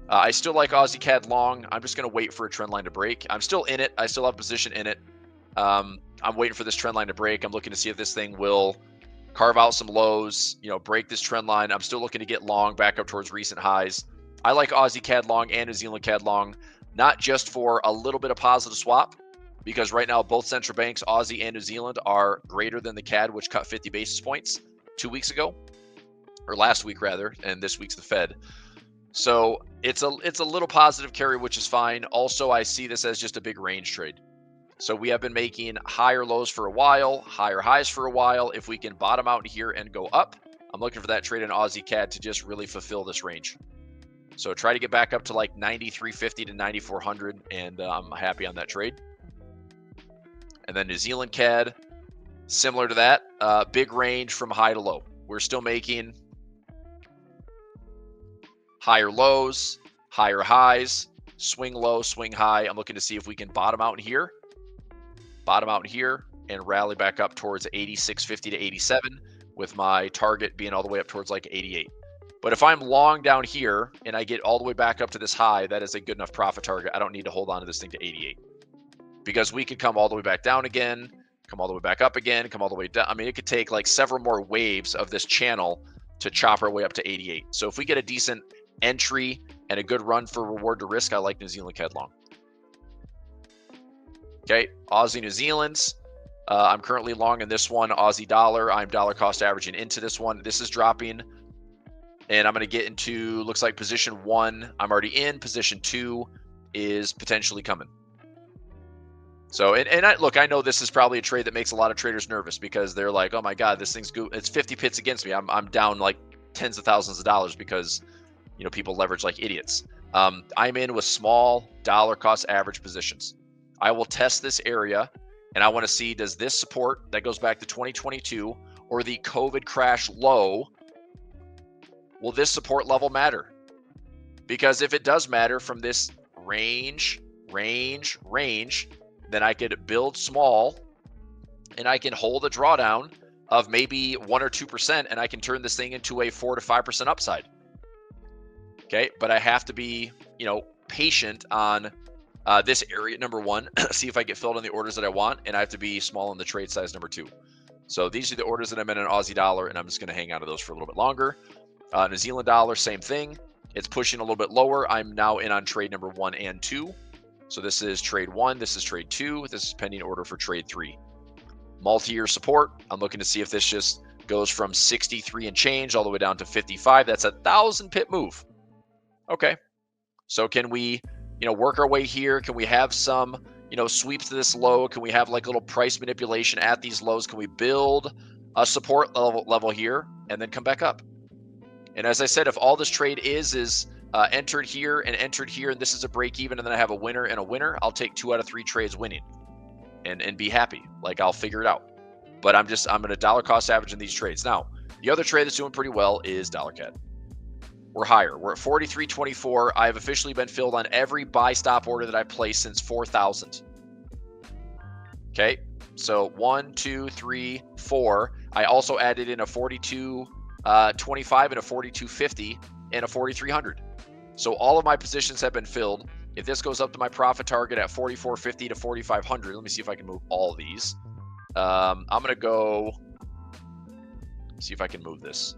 I still like Aussie CAD long. I'm just going to wait for a trend line to break. I'm still in it. I still have position in it. I'm waiting for this trend line to break. I'm looking to see if this thing will carve out some lows, break this trend line. I'm still looking to get long back up towards recent highs. I like Aussie CAD long and New Zealand CAD long, not just for a little bit of positive swap, because right now both central banks, Aussie and New Zealand, are greater than the CAD, which cut 50 basis points 2 weeks ago, or last week rather, and this week's the Fed. So it's a little positive carry, which is fine. Also, I see this as just a big range trade. So we have been making higher lows for a while, higher highs for a while. If we can bottom out here and go up, I'm looking for that trade in Aussie CAD to just really fulfill this range. So try to get back up to like 93.50 to 9400, and I'm happy on that trade. And then New Zealand CAD, similar to that, big range from high to low. We're still making higher lows, higher highs, swing low, swing high. I'm looking to see if we can bottom out in here, and rally back up towards 86.50 to 87, with my target being all the way up towards like 88. But if I'm long down here and I get all the way back up to this high, that is a good enough profit target. I don't need to hold on to this thing to 88, because we could come all the way back down again, come all the way back up again, come all the way down. I mean, it could take like several more waves of this channel to chop our way up to 88. So if we get a decent entry and a good run for reward to risk, I like New Zealand CAD long. Okay, Aussie New Zealand's. I'm currently long in this one. Aussie dollar, I'm dollar cost averaging into this one. This is dropping, and I'm going to get into, looks like position 1. I'm already in. Position 2 is potentially coming. So, look, I know this is probably a trade that makes a lot of traders nervous, because they're like, oh my God, this thing's good. It's 50 pips against me. I'm down like tens of thousands of dollars because, people leverage like idiots. I'm in with small dollar cost average positions. I will test this area, and I want to see, does this support that goes back to 2022 or the COVID crash low, will this support level matter? Because if it does matter from this range, then I could build small, and I can hold a drawdown of maybe 1 or 2%, and I can turn this thing into a 4 to 5% upside. Okay, but I have to be, patient on this area, number 1, see if I get filled on the orders that I want, and I have to be small on the trade size, number 2. So these are the orders that I'm in Aussie dollar, and I'm just going to hang out of those for a little bit longer. New Zealand dollar, same thing. It's pushing a little bit lower. I'm now in on trade number 1 and 2. So this is trade 1, this is trade 2, this is pending order for trade 3. Multi-year support, I'm looking to see if this just goes from 63 and change all the way down to 55. That's a 1,000 pip move. Okay, so can we, work our way here? Can we have some, sweeps to this low? Can we have like a little price manipulation at these lows? Can we build a support level here and then come back up? And as I said, if all this trade is entered here, and this is a break even, and then I have a winner and a winner, I'll take 2 out of 3 trades winning and be happy. Like, I'll figure it out. But I'm going to dollar cost average in these trades. Now, the other trade that's doing pretty well is dollar CAD. We're higher. We're at 43.24. I've officially been filled on every buy stop order that I've placed since 4,000. Okay, so 1, 2, 3, 4. I also added in a 42.25 and a 42.50 and a 4,300. So all of my positions have been filled. If this goes up to my profit target at 44.50 to 4,500, let me see if I can move all these. I'm going to go see if I can move this.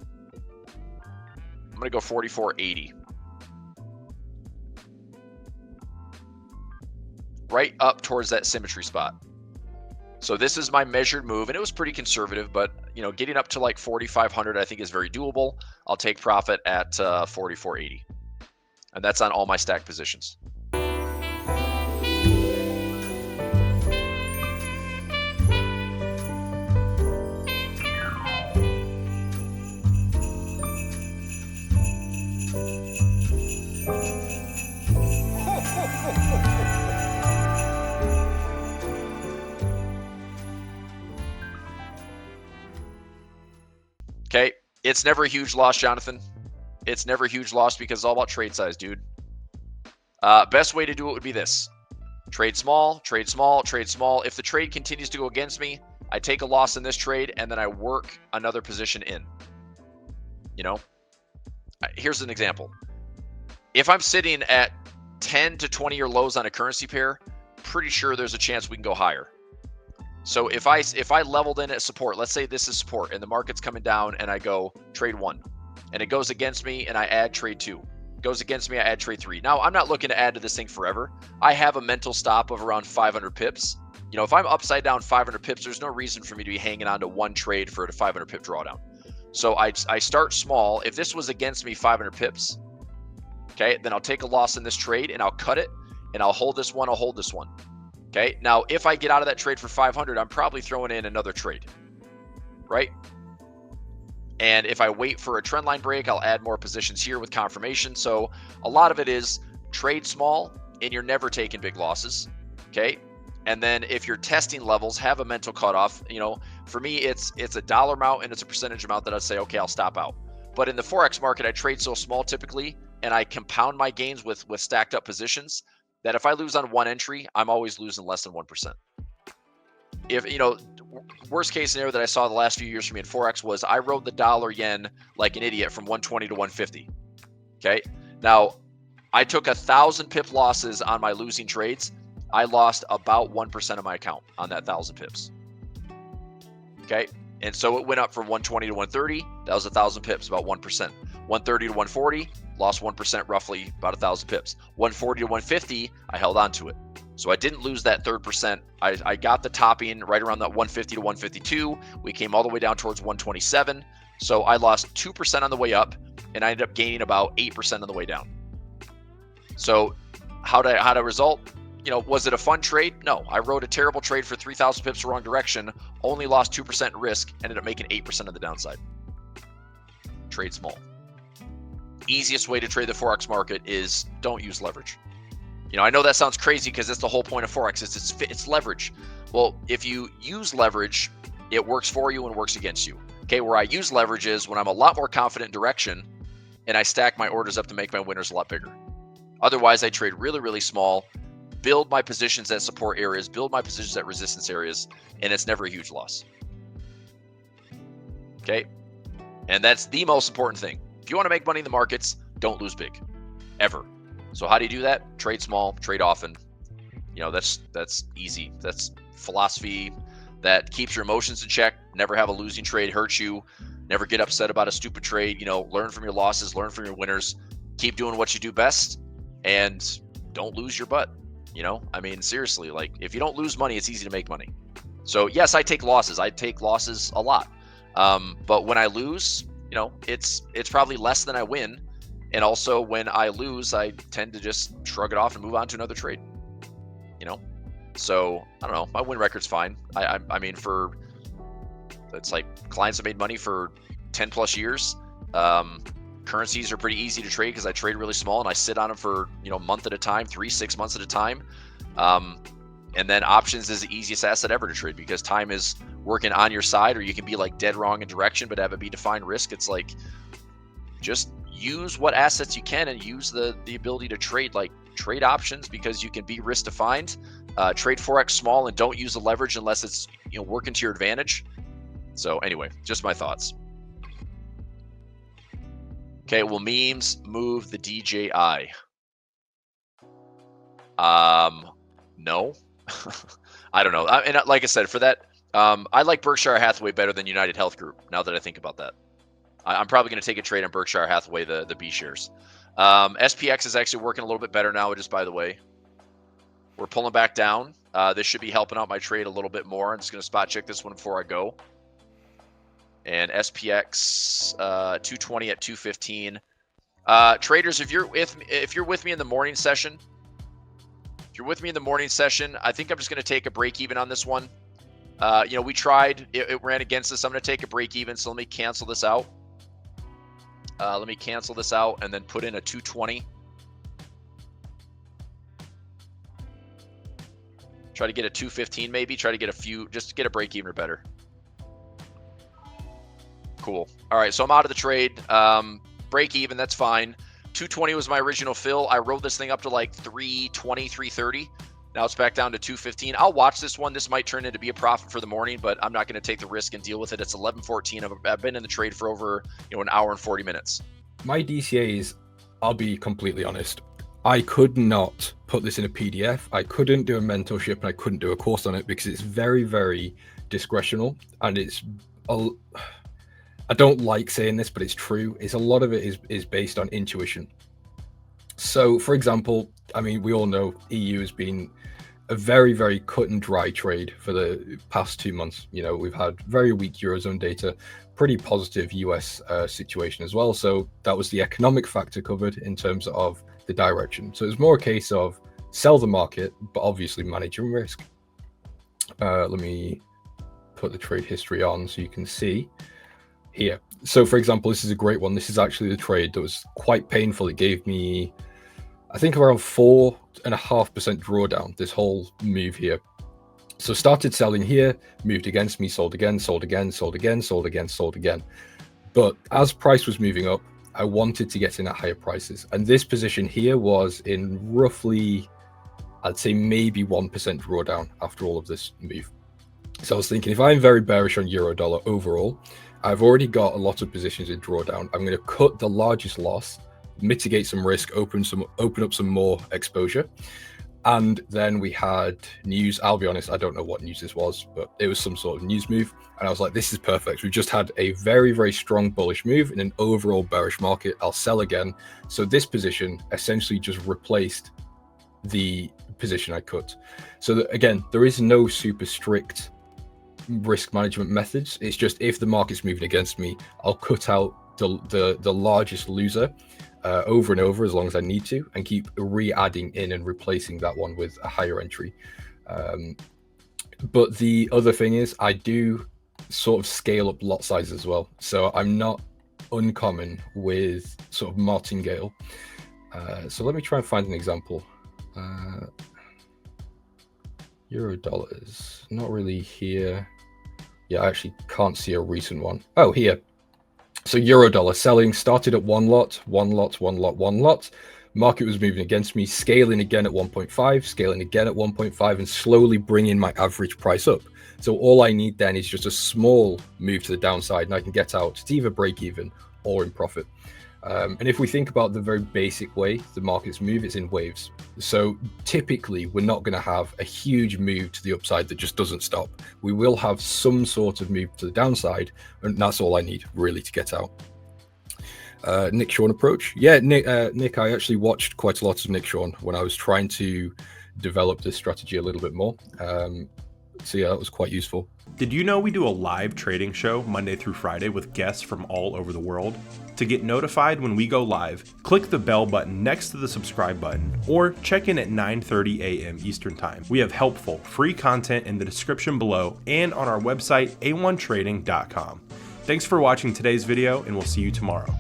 I'm going to go 44.80. Right up towards that symmetry spot. So this is my measured move, and it was pretty conservative, but getting up to like 4,500 I think is very doable. I'll take profit at 44.80. And that's on all my stack positions. Okay, it's never a huge loss, Jonathan. It's never a huge loss because it's all about trade size, dude. Best way to do it would be this. Trade small, trade small, trade small. If the trade continues to go against me, I take a loss in this trade, and then I work another position in. Here's an example. If I'm sitting at 10 to 20 year lows on a currency pair, pretty sure there's a chance we can go higher. So if I leveled in at support, let's say this is support and the market's coming down and I go trade 1 and it goes against me and I add trade 2. Goes against me, I add trade 3. Now, I'm not looking to add to this thing forever. I have a mental stop of around 500 pips. You know, if I'm upside down 500 pips, there's no reason for me to be hanging on to one trade for a 500 pip drawdown. So I start small. If this was against me 500 pips, okay, then I'll take a loss in this trade and I'll cut it and I'll hold this one, I'll hold this one. Okay, now if I get out of that trade for 500, I'm probably throwing in another trade, right? And if I wait for a trend line break, I'll add more positions here with confirmation. So a lot of it is trade small and you're never taking big losses, okay? And then if you're testing levels, have a mental cutoff. You know, for me, it's a dollar amount and it's a percentage amount that I'd say, okay, I'll stop out. But in the Forex market, I trade so small typically, and I compound my gains with stacked up positions that if I lose on one entry, I'm always losing less than 1%. If, you know, worst case scenario that I saw the last few years for me in Forex was I rode the dollar yen like an idiot from 120 to 150. Okay. Now I took 1,000 pip losses on my losing trades. I lost about 1% of my account on that 1,000 pips. Okay. And so it went up from 120 to 130. That was 1,000 pips, about 1%. 130 to 140, lost 1%, roughly about 1,000 pips. 140 to 150, I held on to it. So I didn't lose that 3%. I got the topping right around that 150 to 152. We came all the way down towards 127. So I lost 2% on the way up, and I ended up gaining about 8% on the way down. So how did I result? You know, was it a fun trade? No. I rode a terrible trade for 3,000 pips the wrong direction, only lost 2% risk, ended up making 8% of the downside. Trade small. Easiest way to trade the Forex market is don't use leverage. You know, I know that sounds crazy because that's the whole point of Forex. It's leverage. Well, if you use leverage, it works for you and works against you. Okay, where I use leverage is when I'm a lot more confident in direction and I stack my orders up to make my winners a lot bigger. Otherwise, I trade really, really small, build my positions at support areas, build my positions at resistance areas, and it's never a huge loss. Okay, and that's the most important thing. If you want to make money in the markets, don't lose big, ever. So how do you do that? Trade small, trade often. You know, that's easy. That's philosophy that keeps your emotions in check. Never have a losing trade hurt you. Never get upset about a stupid trade. You know, learn from your losses, learn from your winners. Keep doing what you do best, and don't lose your butt. You know, I mean, seriously, like if you don't lose money, it's easy to make money. So yes, I take losses. I take losses a lot. But when I lose, you know, it's probably less than I win. And also when I lose, I tend to just shrug it off and move on to another trade, you know? So I don't know, my win record's fine. I mean, it's like clients have made money for 10 plus years. Currencies are pretty easy to trade because I trade really small and I sit on them for, you know, a month at a time, 3-6 months at a time. And then options is the easiest asset ever to trade because time is working on your side, or you can be like dead wrong in direction, but have it be defined risk. It's like, just use what assets you can and use the ability to trade, like trade options, because you can be risk defined. Trade Forex small and don't use the leverage unless it's, you know, working to your advantage. So anyway, just my thoughts. Okay, will memes move the DJI? No. I don't know. And like I said, for that, I like Berkshire Hathaway better than United Health Group, now that I think about that. I'm probably going to take a trade on Berkshire Hathaway, the B shares. SPX is actually working a little bit better now, just by the way. We're pulling back down. This should be helping out my trade a little bit more. I'm just going to spot check this one before I go. And SPX 220 at 215. Traders, if you're with me in the morning session, I think I'm just going to take a break even on this one. You know, we tried, it ran against us. I'm going to take a break even. So let me cancel this out. Let me cancel this out and then put in a 220. Try to get a 215 maybe. Try to get a few, just to get a break even or better. Cool. All right, so I'm out of the trade. Break even, that's fine. 220 was my original fill. I rode this thing up to like 320, 330. Now it's back down to 215. I'll watch this one. This might turn into be a profit for the morning, but I'm not going to take the risk and deal with it. It's 11:14. I've been in the trade for over, you know, an hour and 40 minutes. My DCA is I'll be completely honest. I could not put this in a PDF. I couldn't do a mentorship and I couldn't do a course on it because it's very, very discretional, and I don't like saying this, but it's true. It's a lot of it is based on intuition. So, for example, I mean, we all know EU has been a very, very cut and dry trade for the past 2 months. You know, we've had very weak Eurozone data, pretty positive US situation as well. So that was the economic factor covered in terms of the direction. So it's more a case of sell the market, but obviously manage your risk. Let me put the trade history on so you can see here. So for example, this is a great one. This is actually the trade that was quite painful. It gave me, I think, around 4.5% drawdown, this whole move here. So started selling here, moved against me, sold again, sold again, sold again, sold again, sold again. But as price was moving up, I wanted to get in at higher prices. And this position here was in roughly, I'd say maybe 1% drawdown after all of this move. So I was thinking, if I'm very bearish on euro dollar overall, I've already got a lot of positions in drawdown. I'm going to cut the largest loss, mitigate some risk, open up some more exposure. And then we had news. I'll be honest, I don't know what news this was, but it was some sort of news move. And I was like, this is perfect. We've just had a very, very strong bullish move in an overall bearish market. I'll sell again. So this position essentially just replaced the position I cut. So that, again, there is no super strict risk management methods. It's just, if the market's moving against me, I'll cut out the largest loser over and over as long as I need to, and keep re-adding in and replacing that one with a higher entry. But the other thing is, I do sort of scale up lot size as well. So I'm not uncommon with sort of martingale. So let me try and find an example. Euro dollars, not really here. Yeah, I actually can't see a recent one. Oh, here. So euro dollar selling started at one lot. Market was moving against me, scaling again at 1.5, scaling again at 1.5, and slowly bringing my average price up. So all I need then is just a small move to the downside, and I can get out to either break even or in profit. And if we think about the very basic way the markets move, it's in waves. So typically, we're not going to have a huge move to the upside that just doesn't stop. We will have some sort of move to the downside, and that's all I need really to get out. Nick Sean approach. Yeah, Nick, I actually watched quite a lot of Nick Sean when I was trying to develop this strategy a little bit more. So yeah, that was quite useful. Did you know we do a live trading show Monday through Friday with guests from all over the world? To get notified when we go live, click the bell button next to the subscribe button, or check in at 9:30 a.m. Eastern Time. We have helpful, free content in the description below and on our website, a1trading.com. Thanks for watching today's video, and we'll see you tomorrow.